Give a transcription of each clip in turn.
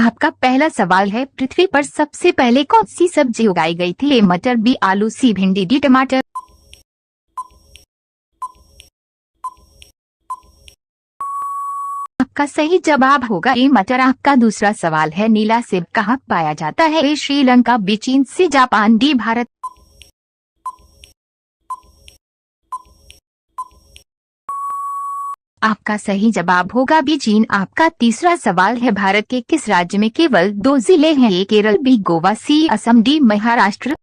आपका पहला सवाल है, पृथ्वी पर सबसे पहले कौन सी सब्जी उगाई गई थी? ए मटर, बी आलू, सी भिंडी, डी टमाटर। आपका सही जवाब होगा ए मटर। आपका दूसरा सवाल है, नीला सेब कहाँ पाया जाता है? ए श्रीलंका, बी चीन, सी जापान, डी भारत। आपका सही जवाब होगा बी चीन। आपका तीसरा सवाल है, भारत के किस राज्य में केवल 2 जिले हैं? ए केरल, बी गोवा, सी असम, डी महाराष्ट्र।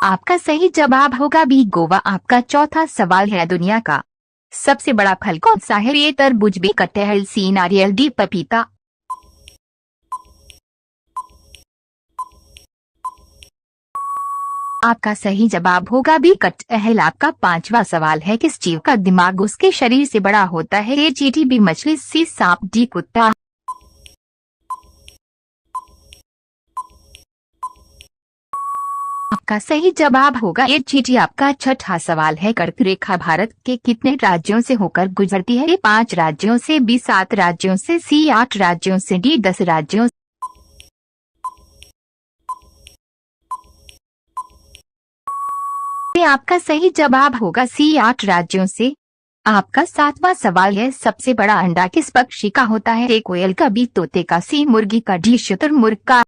आपका सही जवाब होगा बी गोवा। आपका चौथा सवाल है, दुनिया का सबसे बड़ा फल कौन सा है? ए तरबूज, बी कटहल, सी नारियल, डी पपीता। आपका सही जवाब होगा बी कटहल। आपका पांचवा सवाल है, किस जीव का दिमाग उसके शरीर से बड़ा होता है? ए चींटी, बी मछली, सी सांप, डी कुत्ता। आपका सही जवाब होगा ए चींटी। आपका छठा सवाल है, कर्क रेखा भारत के कितने राज्यों से होकर गुजरती है? ए 5 राज्यों से, बी 7 राज्यों से, सी 8 राज्यों से, डी 10 राज्यों से। आपका सही जवाब होगा सी 8 राज्यों से। आपका सातवां सवाल है, सबसे बड़ा अंडा किस पक्षी का होता है? ए कोयल का, बी तोते का, सी मुर्गी का, डी शुतुरमुर्ग का।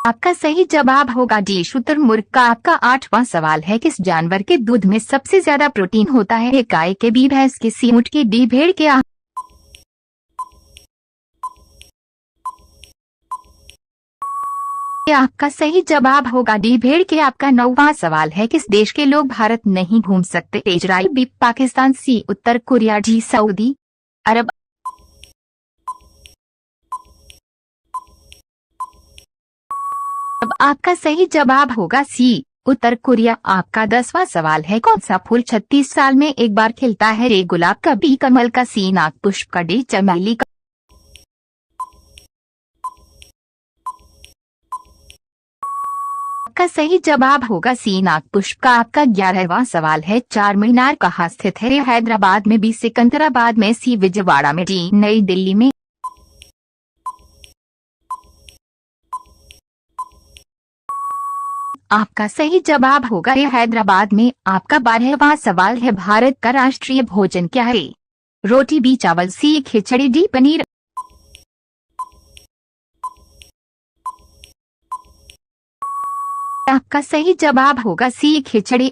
आपका सही जवाब होगा डी शुतुरमुर्ग का। आपका आठवां सवाल है, किस जानवर के दूध में सबसे ज्यादा प्रोटीन होता है? ए गाय के, बी भैंस के, सी ऊंट के, डी भेड़ के। आपका सही जवाब होगा डी भेड़ के। आपका नौवां सवाल है, किस देश के लोग भारत नहीं घूम सकते? इजराइल, बी पाकिस्तान, सी उत्तर कोरिया, डी सऊदी अरब। अब आपका सही जवाब होगा सी उत्तर कोरिया। आपका 10वां सवाल है, कौन सा फूल 36 साल में एक बार खिलता है? ए गुलाब का, बी कमल का, सी नाग पुष्प का, डी चमेली का। आपका सही जवाब होगा सी नाग पुष्प का। आपका 11वां सवाल है, चार मीनार कहाँ स्थित है? ए हैदराबाद में, बी सिकंदराबाद में, सी विजयवाड़ा में, डी नई दिल्ली में। आपका सही जवाब होगा ए हैदराबाद में। आपका 12वां सवाल है, भारत का राष्ट्रीय भोजन क्या है? रोटी, बी चावल, सी खिचड़ी, डी पनीर। आपका सही जवाब होगा सी खिचड़ी।